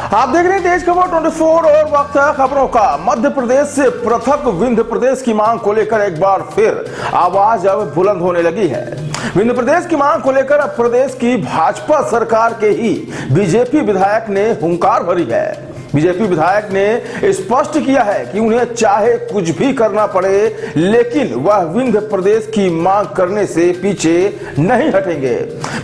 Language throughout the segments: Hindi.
आप देख रहे हैं तेज खबर 24 और वक्त है खबरों का। मध्य प्रदेश से पृथक विंध्य प्रदेश की मांग को लेकर एक बार फिर आवाज अब बुलंद होने लगी है। विंध्य प्रदेश की मांग को लेकर अब प्रदेश की भाजपा सरकार के ही बीजेपी विधायक ने हुंकार भरी है। बीजेपी विधायक ने स्पष्ट किया है कि उन्हें चाहे कुछ भी करना पड़े, लेकिन वह विंध्य प्रदेश की मांग करने से पीछे नहीं हटेंगे।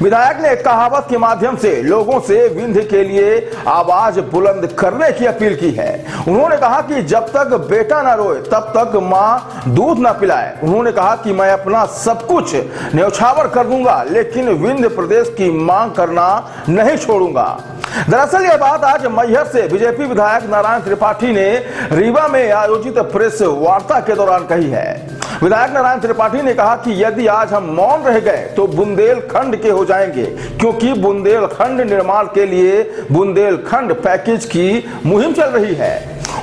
विधायक ने कहावत के माध्यम से लोगों से विंध्य के लिए आवाज बुलंद करने की अपील की है। उन्होंने कहा कि जब तक बेटा ना रोए तब तक मां दूध ना पिलाए। उन्होंने कहा कि मैं अपना सब कुछ न्यौछावर कर दूंगा, लेकिन विंध्य प्रदेश की मांग करना नहीं छोड़ूंगा। दरअसल यह बात आज मैहर से बीजेपी विधायक नारायण त्रिपाठी ने रीवा में आयोजित प्रेस वार्ता के दौरान कही है। विधायक नारायण त्रिपाठी ने कहा कि यदि आज हम मौन रह गए तो बुंदेलखंड के हो जाएंगे, क्योंकि बुंदेलखंड निर्माण के लिए बुंदेलखंड पैकेज की मुहिम चल रही है।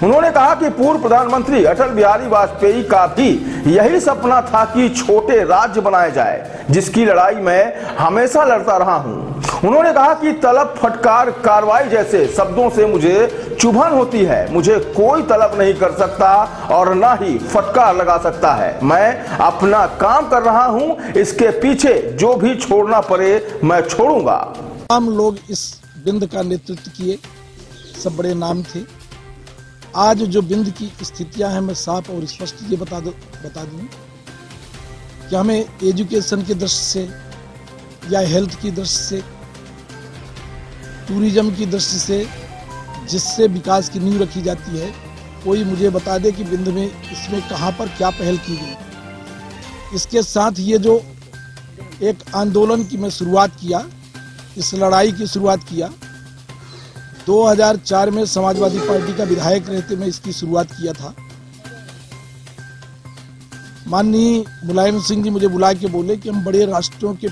उन्होंने कहा कि पूर्व प्रधानमंत्री अटल बिहारी वाजपेयी का भी यही सपना था कि छोटे राज्य बनाए जाए, जिसकी लड़ाई मैं हमेशा लड़ता रहा हूं। उन्होंने कहा कि तलब, फटकार, कार्रवाई जैसे शब्दों से मुझे चुभन होती है। मुझे कोई तलब नहीं कर सकता और ना ही फटकार लगा सकता है। मैं अपना काम कर रहा हूं, इसके पीछे जो भी छोड़ना पड़े मैं छोड़ूंगा। तमाम लोग इस विंध्य का नेतृत्व किए, सब बड़े नाम थे। आज जो विंध्य की स्थितियां हैं, मैं साफ और स्पष्ट ये बता दूं कि हमें एजुकेशन की दृष्टि से या हेल्थ की दृष्टि से, टूरिज्म की दृष्टि से, जिससे विकास की नींव रखी जाती है, कोई मुझे बता दे कि विंध्य में इसमें कहां पर क्या पहल की गई। इसके साथ ये जो एक आंदोलन की मैं शुरुआत किया, इस लड़ाई की शुरुआत किया, 2004 में समाजवादी पार्टी का विधायक रहते मैं इसकी शुरुआत किया था। माननीय मुलायम सिंह जी मुझे बुला के बोले कि हम बड़े राष्ट्रों के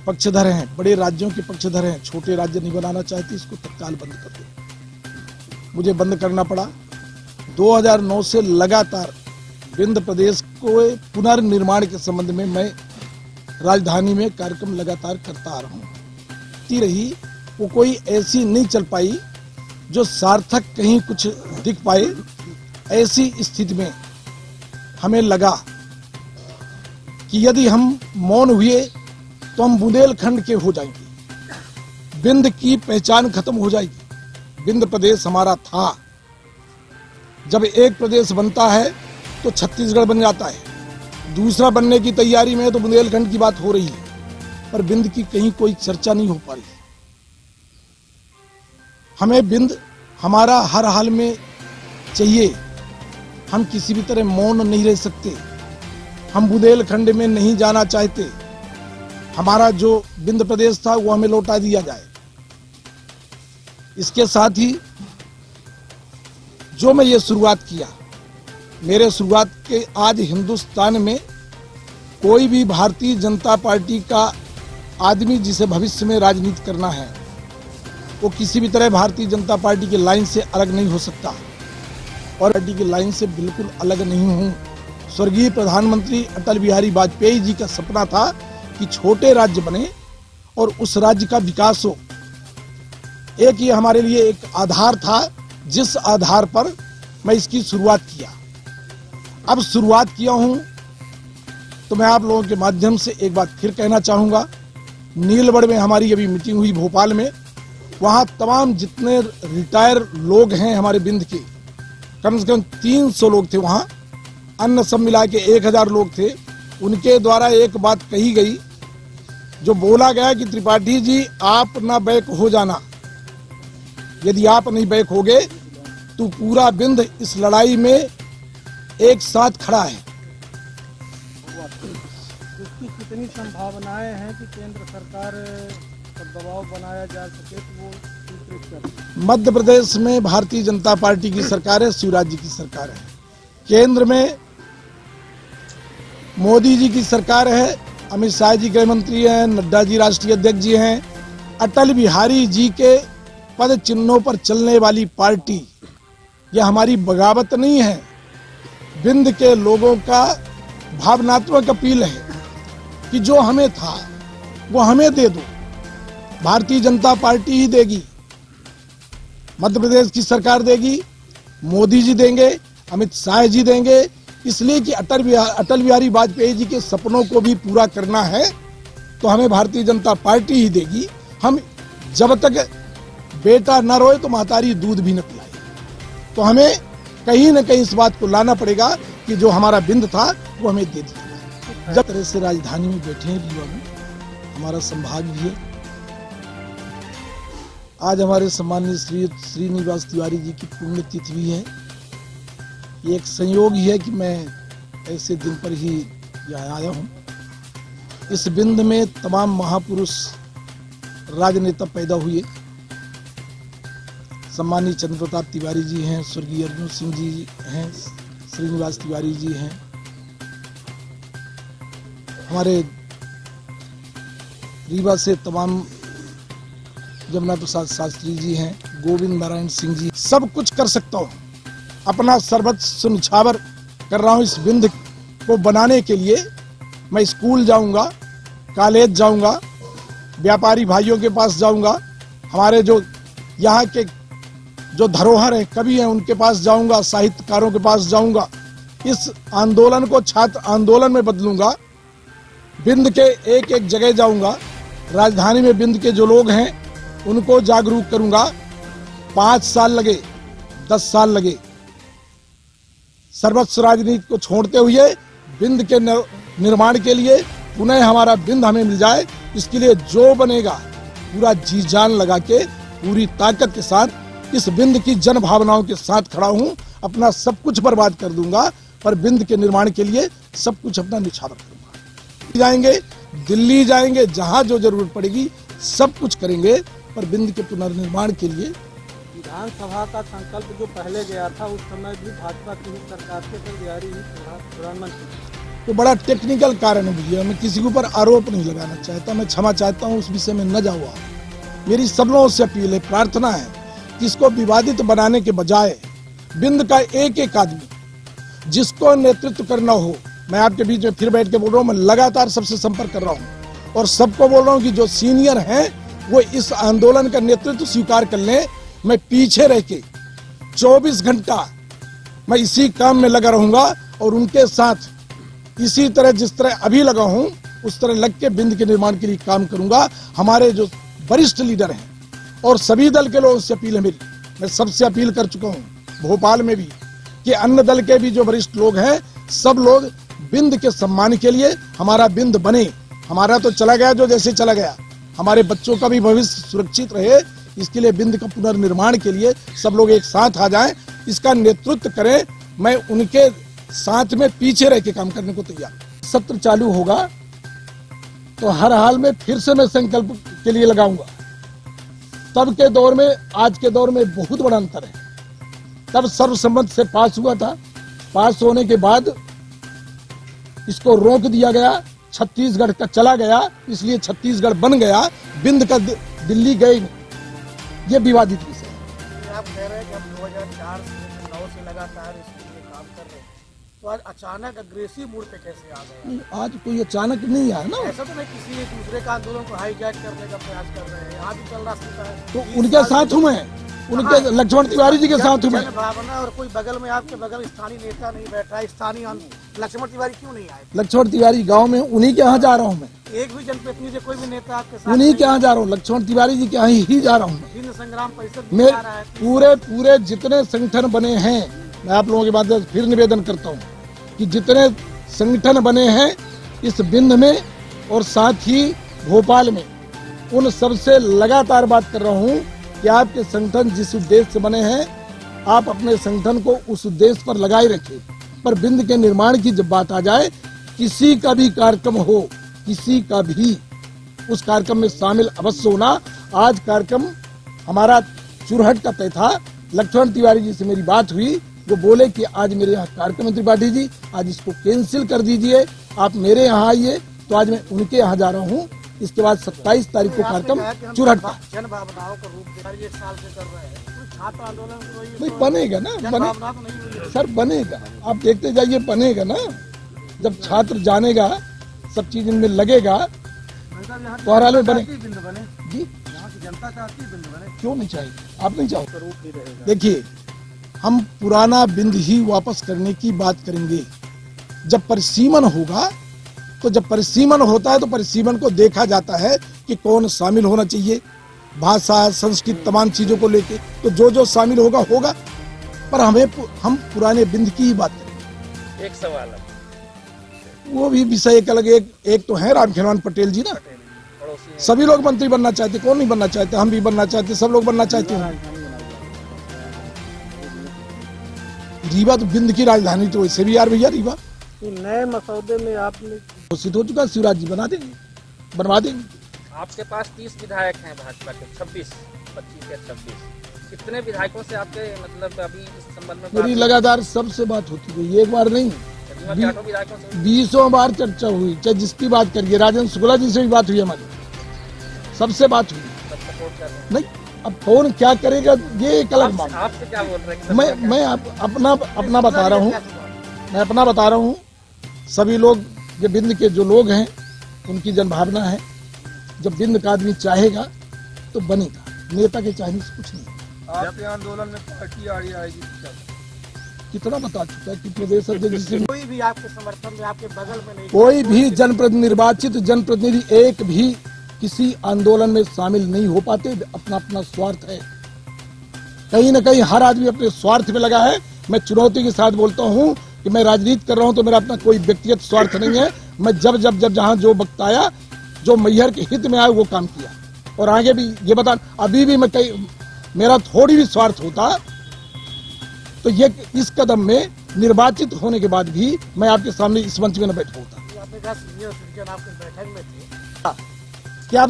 पक्षधर हैं, बड़े राज्यों के पक्षधर हैं, छोटे राज्य नहीं बनाना चाहते, इसको तत्काल बंद कर दो। मुझे बंद करना पड़ा। 2009 से लगातार विंध्य प्रदेश को पुनर्निर्माण के संबंध में मैं राजधानी में कार्यक्रम लगातार करता आ रहा हूँ। रही वो कोई ऐसी नहीं चल पाई जो सार्थक कहीं कुछ दिख पाए। ऐसी स्थिति में हमें लगा कि यदि हम मौन हुए तो हम बुंदेलखंड के हो जाएंगे, विंध्य की पहचान खत्म हो जाएगी। विंध्य प्रदेश हमारा था, जब एक प्रदेश बनता है तो छत्तीसगढ़ बन जाता है, दूसरा बनने की तैयारी में तो बुंदेलखंड की बात हो रही है, पर विंध्य की कहीं कोई चर्चा नहीं हो पा रही। हमें विंध्य हमारा हर हाल में चाहिए। हम किसी भी तरह मौन नहीं रह सकते। हम बुंदेलखंड में नहीं जाना चाहते। हमारा जो विंध्य प्रदेश था वो हमें लौटा दिया जाए। इसके साथ ही जो मैं ये शुरुआत किया, मेरे शुरुआत के आज हिंदुस्तान में कोई भी भारतीय जनता पार्टी का आदमी जिसे भविष्य में राजनीति करना है, वो किसी भी तरह भारतीय जनता पार्टी की लाइन से अलग नहीं हो सकता, और पार्टी की लाइन से बिल्कुल अलग नहीं हूं। स्वर्गीय प्रधानमंत्री अटल बिहारी वाजपेयी जी का सपना था कि छोटे राज्य बने और उस राज्य का विकास हो। एक ये हमारे लिए एक आधार था, जिस आधार पर मैं इसकी शुरुआत किया। अब शुरुआत किया हूं तो मैं आप लोगों के माध्यम से एक बात फिर कहना चाहूंगा। नीलगढ़ में हमारी अभी मीटिंग हुई भोपाल में, वहां तमाम जितने रिटायर लोग हैं हमारे विंध्य के, कम से कम 300 लोग थे वहां, अन्य सब मिला के 1000 लोग थे। उनके द्वारा एक बात कही गई, जो बोला गया कि त्रिपाठी जी आप ना बैक हो जाना, यदि आप नहीं बैक होगे तो पूरा विंध्य इस लड़ाई में एक साथ खड़ा है। उसकी कितनी संभावनाएं हैं कि केंद्र सरकार पर दबाव बनाया जा सके तो वो स्वीकृत करे? मध्य प्रदेश में भारतीय जनता पार्टी की सरकार है, शिवराज जी की सरकार है। केंद्र में मोदी जी की सरकार है, अमित शाह जी गृह मंत्री हैं, नड्डा जी राष्ट्रीय अध्यक्ष जी हैं। अटल बिहारी जी के पद चिन्हों पर चलने वाली पार्टी, यह हमारी बगावत नहीं है, विंध्य के लोगों का भावनात्मक अपील है कि जो हमें था वो हमें दे दो, भारतीय जनता पार्टी ही देगी। मध्य प्रदेश की सरकार देगी, मोदी जी देंगे, अमित शाह जी देंगे, इसलिए कि अटल बिहारी वाजपेयी जी के सपनों को भी पूरा करना है तो हमें भारतीय जनता पार्टी ही देगी। हम जब तक बेटा न रोए तो महतारी दूध भी न पिलाए, तो हमें कहीं न कहीं इस बात को लाना पड़ेगा कि जो हमारा बिंद था वो हमें दे दिया। जब तरह से राजधानी में बैठे हैं रीवा में, हमारा संभाग भी है। आज हमारे सम्मानीय श्रीनिवास तिवारी जी की पुण्यतिथि भी है। ये एक संयोग ही है कि मैं ऐसे दिन पर ही यहाँ आया हूँ। इस बिंद में तमाम महापुरुष राजनेता पैदा हुए। सम्मानीय चंद्र प्रताप तिवारी जी हैं, स्वर्गीय अर्जुन सिंह जी हैं, श्रीनिवास तिवारी जी हैं, हमारे रीवा से तमाम जमुना प्रसाद शास्त्री जी हैं, गोविंद नारायण सिंह जी। सब कुछ कर सकता हूँ, अपना सर्वस्व निछावर कर रहा हूँ इस बिंद को बनाने के लिए। मैं स्कूल जाऊंगा, कॉलेज जाऊंगा, व्यापारी भाइयों के पास जाऊंगा, हमारे जो यहाँ के जो धरोहर है, कवि हैं, उनके पास जाऊंगा, साहित्यकारों के पास जाऊंगा। इस आंदोलन को छात्र आंदोलन में बदलूंगा। बिंद के एक एक जगह जाऊंगा, राजधानी में बिंद के जो लोग हैं उनको जागरूक करूंगा। 5 साल लगे, 10 साल लगे, सर्वस्व राजनीति को छोड़ते हुए बिंद के निर्माण के लिए पुनः हमारा बिंद हमें मिल जाए, इसके लिए जो बनेगा पूरा जी जान लगा के, पूरी ताकत के साथ इस बिंद की जन भावनाओं के साथ खड़ा हूं। अपना सब कुछ बर्बाद कर दूंगा, पर बिंद के निर्माण के लिए सब कुछ अपना निछावर करूंगा। जाएंगे, दिल्ली जाएंगे, जहां जो जरूरत पड़ेगी सब कुछ करेंगे, पर बिंद के पुनर्निर्माण के लिए। विधानसभा का संकल्प जो पहले गया था उस समय भी भाजपा की ही सरकार से अटल बिहारी ही प्रधानमंत्री। तो बड़ा टेक्निकल कारण है भैया, मैं किसी के ऊपर आरोप नहीं लगाना चाहता, मैं क्षमा चाहता हूँ, उस विषय में न जाऊँ। मेरी सब लोगों से अपील है, प्रार्थना है कि इसको विवादित बनाने के बजाय बिंद का एक एक आदमी जिसको नेतृत्व करना हो, मैं आपके बीच में फिर बैठ के बोल रहा हूँ, मैं लगातार सबसे संपर्क कर रहा हूँ और सबको बोल रहा हूँ कि जो सीनियर हैं वो इस आंदोलन का नेतृत्व स्वीकार कर लें। मैं पीछे रह के 24 घंटा मैं इसी काम में लगा रहूंगा और उनके साथ इसी तरह जिस तरह अभी लगा हूं उस तरह लग के बिंद के निर्माण के लिए काम करूंगा। हमारे जो वरिष्ठ लीडर हैं और सभी दल के लोगों से अपील है मेरी, मैं सबसे अपील कर चुका हूं भोपाल में भी, कि अन्य दल के भी जो वरिष्ठ लोग हैं सब लोग बिंद के सम्मान के लिए हमारा बिंद बने। हमारा तो चला गया जो जैसे चला गया, हमारे बच्चों का भी भविष्य सुरक्षित रहे, इसके लिए बिंद का पुनर्निर्माण के लिए सब लोग एक साथ आ जाएं, इसका नेतृत्व करें। मैं उनके साथ में पीछे रह के काम करने को तैयार। सत्र चालू होगा तो हर हाल में फिर से मैं संकल्प के लिए लगाऊंगा। तब के दौर में आज के दौर में बहुत बड़ा अंतर है। तब सर्वसम्मत से पास हुआ था, पास होने के बाद इसको रोक दिया गया, छत्तीसगढ़ का चला गया, इसलिए छत्तीसगढ़ बन गया, बिंद का दिल्ली गए। ये विवादित विषय है। आप कह रहे हैं कि हम 2004 से 9 से लगातार इसके लिए काम कर रहे हैं, तो आज अचानक अग्रेसिव मूड पे कैसे आ गए? आज कोई अचानक नहीं आया ना, ऐसा तो नहीं किसी दूसरे का आंदोलन को हाईजैक करने का प्रयास कर रहे हैं, यहाँ भी चल रहा है। तो उनके साथ हूँ मैं, उनके लक्ष्मण तिवारी जी के साथ हूँ मैं। भावना और कोई बगल में आपके बगल स्थानीय नेता नहीं बैठा है, स्थानीय लक्ष्मण तिवारी क्यों नहीं आए? लक्ष्मण तिवारी गांव में उन्हीं के यहाँ जा रहा हूँ मैं। एक भी जनप्रतिनिधि से कोई भी नेता आपके साथ? उन्हीं के यहाँ जा रहा हूँ, लक्ष्मण तिवारी जी के यहाँ ही जा रहा हूँ। हिंद संग्राम परिषद मैं पूरे जितने संगठन बने हैं, मैं आप लोगों के माध्यम से फिर निवेदन करता हूँ कि जितने संगठन बने हैं इस बिंद में और साथ ही भोपाल में, उन सबसे लगातार बात कर रहा हूँ कि आपके संगठन जिस उद्देश्य से बने हैं आप अपने संगठन को उस उद्देश्य पर लगाए रखें। पर बिंद के निर्माण की जब बात आ जाए, किसी का भी कार्यक्रम हो, किसी का भी, उस कार्यक्रम में शामिल अवश्य होना। आज कार्यक्रम हमारा चुरहट का तय था, लक्ष्मण तिवारी जी से मेरी बात हुई, वो बोले कि आज मेरे यहाँ कार्यक्रम त्रिपाठी जी आज इसको कैंसिल कर दीजिए, आप मेरे यहाँ आइए। तो आज मैं उनके यहाँ जा रहा हूँ। इसके बाद 27 तारीख को कार्यक्रम चुरहट का। जन भावनाओं का रूप 1 साल से कर रहे हैं, छात्र आंदोलन नहीं बनेगा ना, बने सर, बनेगा, आप देखते जाइए, बनेगा ना। जब छात्र जानेगा, सब चीज इनमें लगेगा तो हर हाल में बने जी। जनता चाहती है बिंद बने, क्यों नहीं चाहेगी? आप नहीं चाहोगे? रूप ही रहेगा। देखिए, हम पुराना बिंद ही वापस करने की बात करेंगे जब परिसीमन होगा। तो जब परिसीमन होता है तो परिसीमन को देखा जाता है कि कौन शामिल होना चाहिए, भाषा, संस्कृत, तमाम चीजों को लेके। तो जो शामिल होगा होगा, पर हम पुराने बिंद की ही बात करेंगे। एक सवाल है, वो भी विषय एक अलग। एक तो है रामखेलावन पटेल जी ना, पड़ोसी सभी लोग मंत्री बनना चाहते, कौन नहीं बनना चाहते? हम भी बनना चाहते, सब लोग बनना चाहते हैं। रीवा तो बिंद की राजधानी तो वैसे भी यार भैया रीवा तो नए मसौदे में आपने घोषित हो चुका, शिवराज जी बनवा देंगे, बनवा देंगे। आपके पास 30 विधायक हैं भाजपा के, 25 या 26, कितने विधायकों से आपके मतलब अभी इस संबंध में मेरी लगातार सबसे बात होती रही, एक बार नहीं, 8 विधायकों से? 20 बार चर्चा हुई। चाहे जिसकी बात करिए, राजेंद्र शुक्ला जी से भी बात हुई, हमारी सबसे बात हुई। सब सपोर्ट कर रहे हैं। नहीं, अब कौन क्या करेगा ये एक अलग मामला। आपसे क्या बोल रहे हैं? मैं अपना बता रहा हूँ, मैं अपना बता रहा हूँ। सभी लोग, ये बिंद के जो लोग हैं उनकी जनभावना है, जब बिंद का आदमी चाहेगा तो बनेगा, नेता के चाहने से कुछ नहीं। आपके आंदोलन में पार्टी आड़ी आएगी? कितना बता चुका है कि प्रदेश अध्यक्ष जी कोई भी आपके समर्थन में, आपके बगल में नहीं, कोई भी जनप्रतिनिधि, निर्वाचित जनप्रतिनिधि एक भी किसी आंदोलन में शामिल नहीं हो पाते। अपना अपना स्वार्थ है, कहीं न कहीं हर आदमी अपने स्वार्थ में लगा है। मैं चुनौती के साथ बोलता हूं कि मैं राजनीति कर रहा हूं तो मेरा अपना कोई व्यक्तिगत स्वार्थ नहीं है। मैं जब जहां जो वक्त आया, जो मैहर के हित में आया वो काम किया, और आगे भी ये बता, अभी भी मैं मेरा थोड़ी भी स्वार्थ होता तो ये इस कदम में निर्वाचित होने के बाद भी मैं आपके सामने इस मंच में न बैठा होता। आपने कहा सीनियर सिटीजन आपके बैठक में थे, कि आप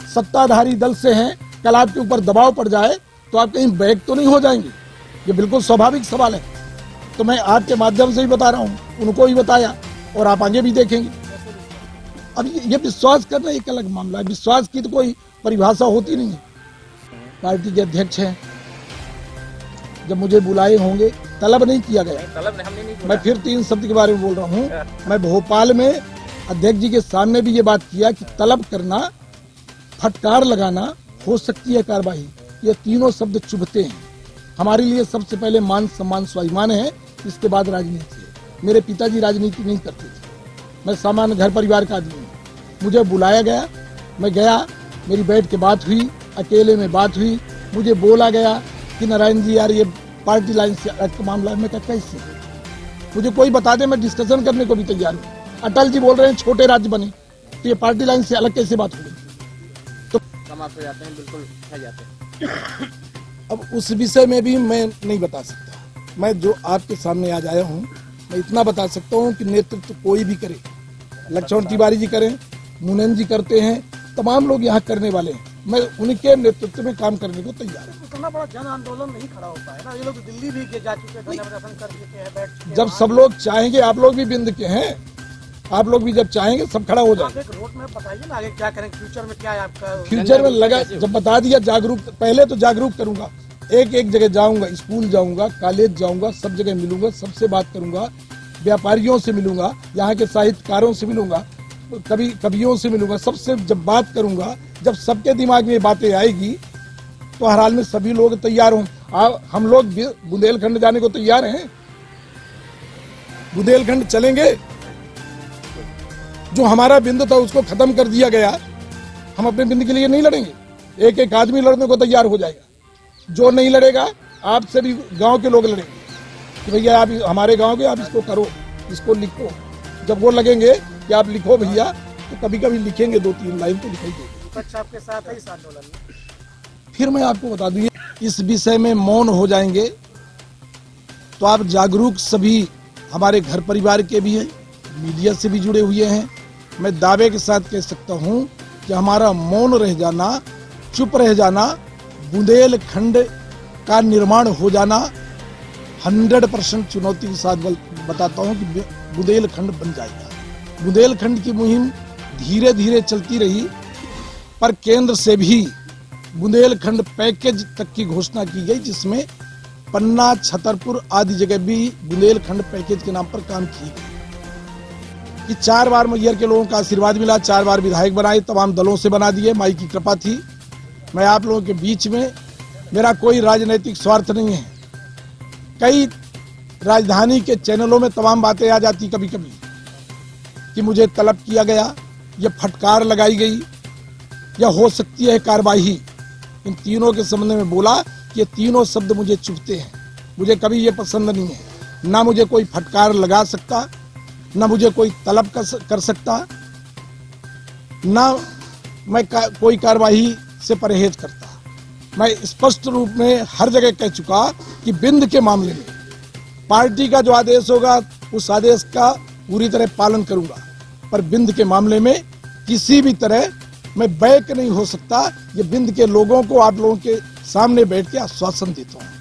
सत्ताधारी दल से हैं, कल आपके ऊपर दबाव पड़ जाए तो आप कहीं बैक तो नहीं हो जाएंगे? ये बिल्कुल स्वाभाविक सवाल है। तो मैं आपके माध्यम से ही बता रहा हूँ, उनको ही बताया, और आप आगे भी देखेंगे। अब ये विश्वास करना एक अलग मामला है, विश्वास की तो कोई परिभाषा होती नहीं है। पार्टी के अध्यक्ष हैं, जब मुझे बुलाए होंगे, तलब नहीं किया गया। तलब हमने नहीं बोला। मैं फिर 3 शब्द के बारे में बोल रहा हूँ। मैं भोपाल में अध्यक्ष जी के सामने भी ये बात किया कि तलब करना, फटकार लगाना, हो सकती है कार्रवाई, ये तीनों शब्द चुभते हैं। हमारे लिए सबसे पहले मान सम्मान स्वाभिमान है, इसके बाद राजनीति है। मेरे पिताजी राजनीति नहीं करते थे, मैं सामान्य घर परिवार का आदमी हूँ। मुझे बुलाया गया, मैं गया, मेरी बैठ के बात हुई, अकेले में बात हुई। मुझे बोला गया कि नारायण जी यार ये पार्टी लाइन से अलग का मामला है। मैं कहा कैसे? मुझे कोई बता दे, मैं डिस्कशन करने को भी तैयार हूँ। अटल जी बोल रहे हैं छोटे राज्य बने, तो ये पार्टी लाइन से अलग कैसे बात होगी? तो समाप्त हो जाते हैं, बिल्कुल रह जाते हैं। अब उस विषय में भी मैं नहीं बता सकता। मैं जो आपके सामने आज आया हूँ, मैं इतना बता सकता हूँ कि नेतृत्व कोई भी करे, लक्ष्मण तिवारी जी करें, मुनन जी करते हैं, तमाम लोग यहाँ करने वाले हैं। मैं उनके नेतृत्व में काम करने को तैयार हूँ। इतना बड़ा जन आंदोलन नहीं खड़ा होता है ना। ये लोग दिल्ली भी जा चुके हैं, दर्शन कर चुके हैं, बैठ चुके हैं। जब सब लोग चाहेंगे, आप लोग भी बिंद के हैं, आप लोग भी जब चाहेंगे सब खड़ा हो जाए। एक रोड मैप बताइए ना, आगे क्या करेंगे, फ्यूचर में क्या है आपका? फ्यूचर में लगा, जब बता दिया जागरूक, पहले तो जागरूक करूंगा, एक जगह जाऊंगा, स्कूल जाऊंगा, कॉलेज जाऊंगा, सब जगह मिलूंगा, सबसे बात करूंगा, व्यापारियों से मिलूंगा, यहाँ के साहित्यकारों से मिलूंगा, कवियों से मिलूंगा। सबसे जब बात करूंगा, जब सबके दिमाग में बातें आएगी तो हर हाल में सभी लोग तैयार हों। हम लोग बुंदेलखंड जाने को तैयार हैं, बुंदेलखंड चलेंगे। जो हमारा बिंदु था उसको खत्म कर दिया गया, हम अपने बिंदु के लिए नहीं लड़ेंगे। एक आदमी लड़ने को तैयार हो जाएगा, जो नहीं लड़ेगा आपसे भी गांव के लोग लड़ेंगे कि भैया आप हमारे गांव के, आप इसको करो, इसको लिखो। जब वो लगेंगे कि आप लिखो भैया, तो कभी कभी लिखेंगे 2-3 लाइन तो लिखाई देंगे। विपक्ष आपके साथ है इस आंदोलन में? फिर मैं आपको बता दूं, इस विषय में मौन हो जाएंगे तो आप जागरूक सभी हमारे घर परिवार के भी हैं, मीडिया से भी जुड़े हुए हैं। मैं दावे के साथ कह सकता हूं कि हमारा मौन रह जाना, चुप रह जाना, बुंदेलखंड का निर्माण हो जाना 100% चुनौती के साथ बताता हूं कि बुंदेलखंड बन जाएगा। बुंदेलखंड की मुहिम धीरे धीरे चलती रही, पर केंद्र से भी बुंदेलखंड पैकेज तक की घोषणा की गई, जिसमें पन्ना, छतरपुर आदि जगह भी बुंदेलखंड पैकेज के नाम पर काम की गई। कि 4 बार मैहर के लोगों का आशीर्वाद मिला, 4 बार विधायक बनाए, तमाम दलों से बना दिए, माई की कृपा थी। मैं आप लोगों के बीच में, मेरा कोई राजनीतिक स्वार्थ नहीं है। कई राजधानी के चैनलों में तमाम बातें आ जाती कभी कभी कि मुझे तलब किया गया, या फटकार लगाई गई, या हो सकती है कार्रवाई। इन तीनों के संबंध में बोला कि ये तीनों शब्द मुझे चुभते हैं, मुझे कभी ये पसंद नहीं है। ना मुझे कोई फटकार लगा सकता, ना मुझे कोई तलब कर सकता, ना मैं कोई कार्रवाई से परहेज करता। मैं स्पष्ट रूप में हर जगह कह चुका कि बिंद के मामले में पार्टी का जो आदेश होगा उस आदेश का पूरी तरह पालन करूंगा, पर बिंद के मामले में किसी भी तरह मैं बैक नहीं हो सकता। ये बिंद के लोगों को, आप लोगों के सामने बैठ के आश्वासन देता हूं।